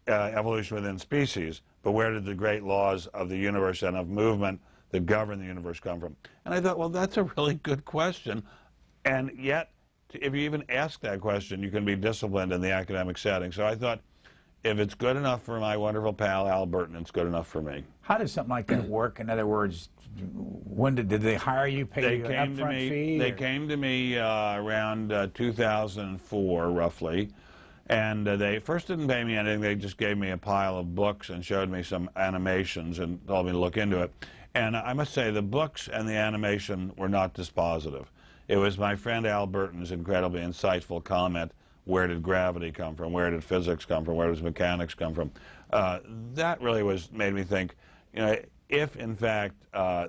evolution within species, but where did the great laws of the universe and of movement that govern the universe come from? And I thought, well, that's a really good question. And yet, if you even ask that question, you can be disciplined in the academic setting. So I thought, if it's good enough for my wonderful pal Al Burton, it's good enough for me. How does something like that work? In other words, when did they hire you, pay you an upfront fee? They came to me around 2004, roughly. And they first didn't pay me anything. They just gave me a pile of books and showed me some animations and told me to look into it. And I must say, the books and the animation were not dispositive. It was my friend Al Burton's incredibly insightful comment, where did gravity come from? Where did physics come from? Where does mechanics come from? That really made me think, you know, if in fact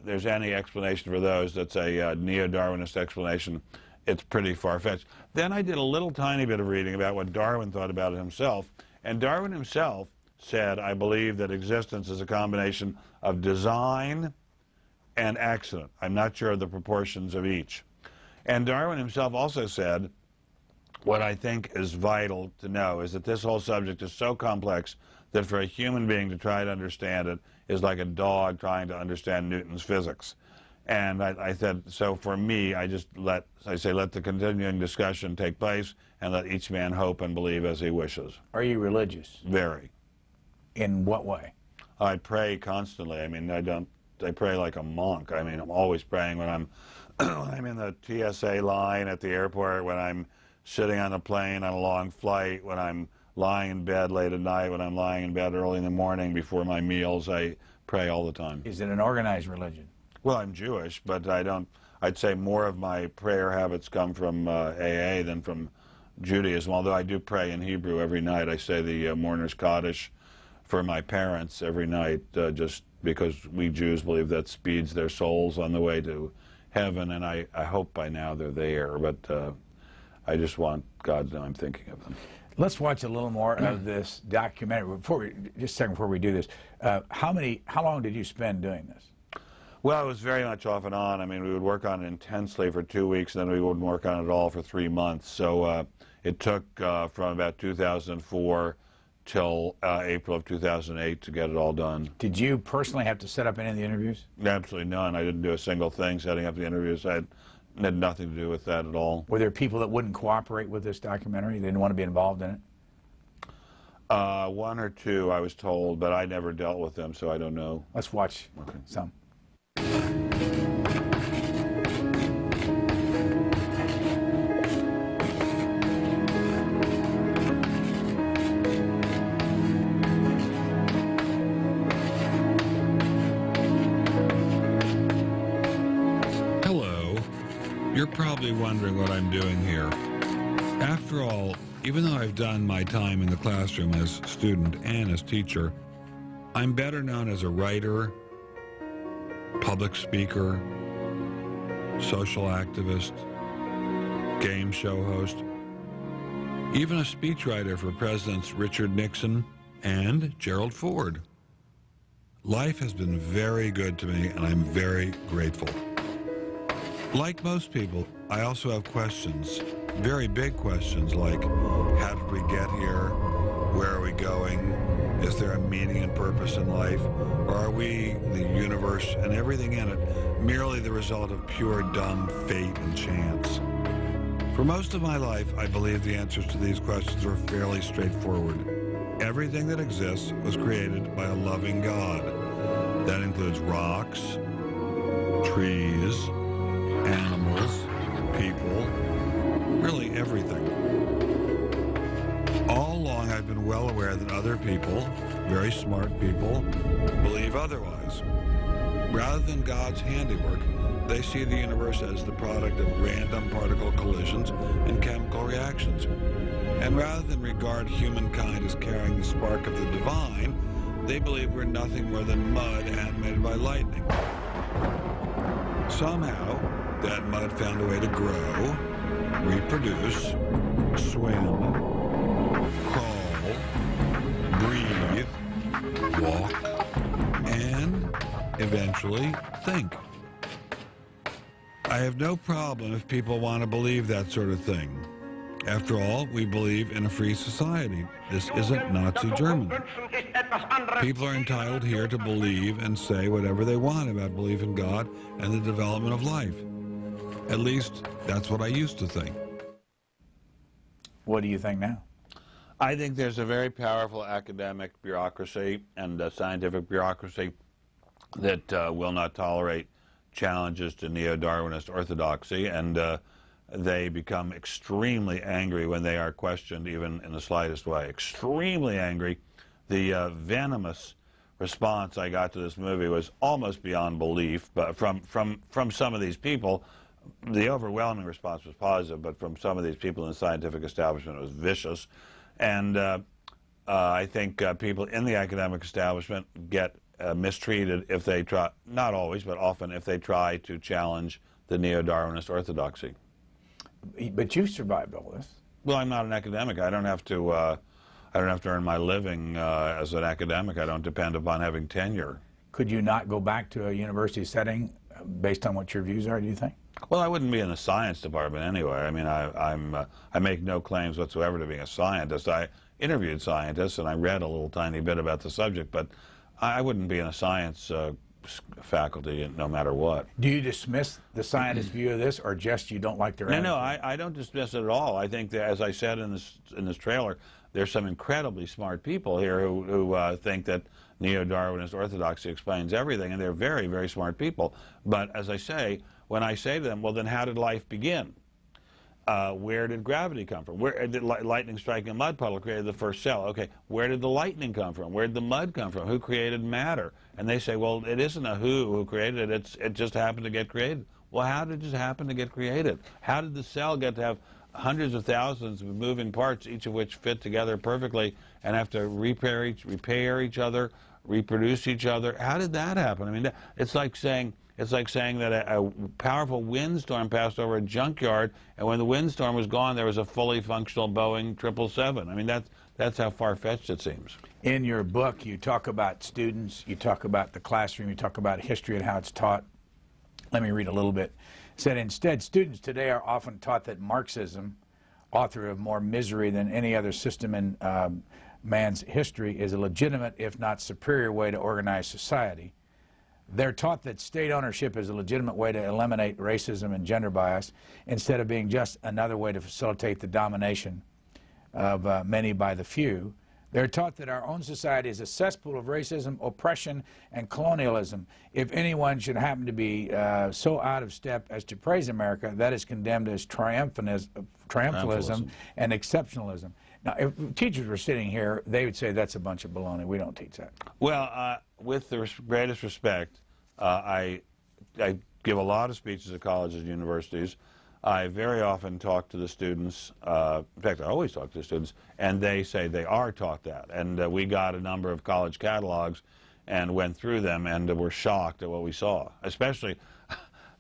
there's any explanation for those that's a neo-Darwinist explanation, it's pretty far-fetched. Then I did a little tiny bit of reading about what Darwin thought about it himself, and Darwin himself said, I believe that existence is a combination of design and accident. I'm not sure of the proportions of each. And Darwin himself also said, what I think is vital to know is that this whole subject is so complex that for a human being to try to understand it is like a dog trying to understand Newton's physics. And I said, so for me, I just let the continuing discussion take place and let each man hope and believe as he wishes. Are you religious? Very. In what way? I pray constantly. I mean, I pray like a monk. I mean, I'm always praying when I'm, I'm in the TSA line at the airport, when I'm sitting on a plane on a long flight, when I'm lying in bed late at night, when I'm lying in bed early in the morning before my meals, I pray all the time. Is it an organized religion? Well, I'm Jewish, but I'd say more of my prayer habits come from AA than from Judaism, although I do pray in Hebrew every night. I say the Mourner's Kaddish for my parents every night, just because we Jews believe that speeds their souls on the way to heaven, and I hope by now they're there, but I just want God to know I'm thinking of them. Let's watch a little more of this documentary. Just a second before we do this, how long did you spend doing this? Well, it was very much off and on. I mean, we would work on it intensely for 2 weeks, and then we wouldn't work on it all for 3 months. So it took from about 2004 till April of 2008 to get it all done. Did you personally have to set up any of the interviews? Absolutely none. I didn't do a single thing setting up the interviews. I had nothing to do with that at all. Were there people that wouldn't cooperate with this documentary? They didn't want to be involved in it? One or two, I was told, but I never dealt with them, so I don't know. Let's watch some. Hello. You're probably wondering what I'm doing here. After all, even though I've done my time in the classroom as student and as teacher, I'm better known as a writer, public speaker, social activist, game show host, even a speechwriter for Presidents Richard Nixon and Gerald Ford. Life has been very good to me, and I'm very grateful. Like most people, I also have questions, very big questions, like how did we get here? Where are we going? Is there a meaning and purpose in life? Or are we, the universe and everything in it, merely the result of pure dumb fate and chance? For most of my life, I believe the answers to these questions were fairly straightforward. Everything that exists was created by a loving God. That includes rocks, trees, animals, people, really everything. All along, I've been well aware that other people, very smart people, believe otherwise. Rather than God's handiwork, they see the universe as the product of random particle collisions and chemical reactions. And rather than regard humankind as carrying the spark of the divine, they believe we're nothing more than mud animated by lightning. Somehow, that mud found a way to grow, reproduce, swim, crawl, breathe, walk, and eventually think. I have no problem if people want to believe that sort of thing. After all, we believe in a free society. This isn't Nazi Germany. People are entitled here to believe and say whatever they want about belief in God and the development of life. At least, that's what I used to think. What do you think now? I think there's a very powerful academic bureaucracy and scientific bureaucracy that will not tolerate challenges to neo-Darwinist orthodoxy, and they become extremely angry when they are questioned, even in the slightest way. Extremely angry. The venomous response I got to this movie was almost beyond belief, but from some of these people. The overwhelming response was positive, but from some of these people in the scientific establishment, it was vicious. And I think people in the academic establishment get mistreated if they try, not always, but often, if they try to challenge the neo-Darwinist orthodoxy. But you survived all this. Well, I'm not an academic. I don't have to earn my living as an academic. I don't depend upon having tenure. Could you not go back to a university setting based on what your views are, do you think? Well, I wouldn't be in the science department anyway. I mean, I make no claims whatsoever to being a scientist. I interviewed scientists and I read a little tiny bit about the subject, but I wouldn't be in a science faculty no matter what. Do you dismiss the scientist view of this, or just you don't like their attitude? No, I don't dismiss it at all. I think that, as I said in this trailer, there's some incredibly smart people here who think that neo-Darwinist orthodoxy explains everything, and they're very, very smart people. But as I say, when I say to them, well, then how did life begin? Where did gravity come from? Where did lightning striking a mud puddle created the first cell? Okay, where did the lightning come from? Where did the mud come from? Who created matter? And they say, well, it isn't a who created it. It just happened to get created. Well, how did it just happen to get created? How did the cell get to have hundreds of thousands of moving parts, each of which fit together perfectly and have to repair each other, reproduce each other? How did that happen? I mean, it's like saying that a powerful windstorm passed over a junkyard, and when the windstorm was gone, there was a fully functional Boeing 777. I mean, that's how far-fetched it seems. In your book, you talk about students, you talk about the classroom, you talk about history and how it's taught. Let me read a little bit. It said, instead, students today are often taught that Marxism, author of more misery than any other system in man's history, is a legitimate, if not superior, way to organize society. They're taught that state ownership is a legitimate way to eliminate racism and gender bias, instead of being just another way to facilitate the domination of many by the few. They're taught that our own society is a cesspool of racism, oppression, and colonialism. If anyone should happen to be so out of step as to praise America, that is condemned as triumphalism and exceptionalism. Now, if teachers were sitting here, they would say that's a bunch of baloney. We don't teach that. Well, with the greatest respect, I give a lot of speeches at colleges and universities. I very often talk to the students. In fact, I always talk to the students, and they say they are taught that. And we got a number of college catalogs and went through them, and were shocked at what we saw, especially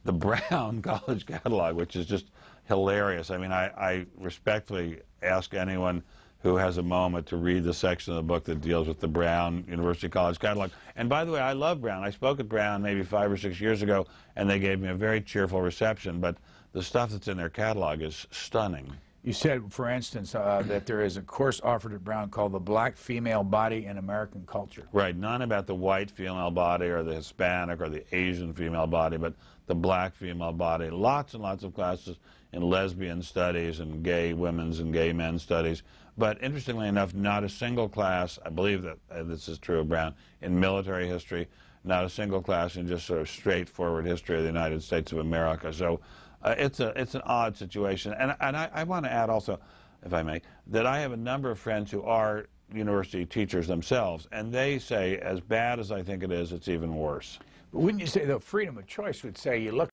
the Brown college catalog, which is just hilarious. I mean, I respectfully ask anyone who has a moment to read the section of the book that deals with the Brown University College catalog. And by the way, I love Brown. I spoke at Brown maybe 5 or 6 years ago, and they gave me a very cheerful reception, but the stuff that's in their catalog is stunning. You said, for instance, that there is a course offered at Brown called The Black Female Body in American Culture. Right, none about the white female body or the Hispanic or the Asian female body, but the black female body. Lots and lots of classes in lesbian studies and gay women's and gay men's studies. But interestingly enough, not a single class, I believe that this is true of Brown, in military history, not a single class in just sort of straightforward history of the United States of America. So it's an odd situation. And I want to add also, if I may, that I have a number of friends who are university teachers themselves, and they say, as bad as I think it is, it's even worse. But wouldn't you say, though, freedom of choice would say you look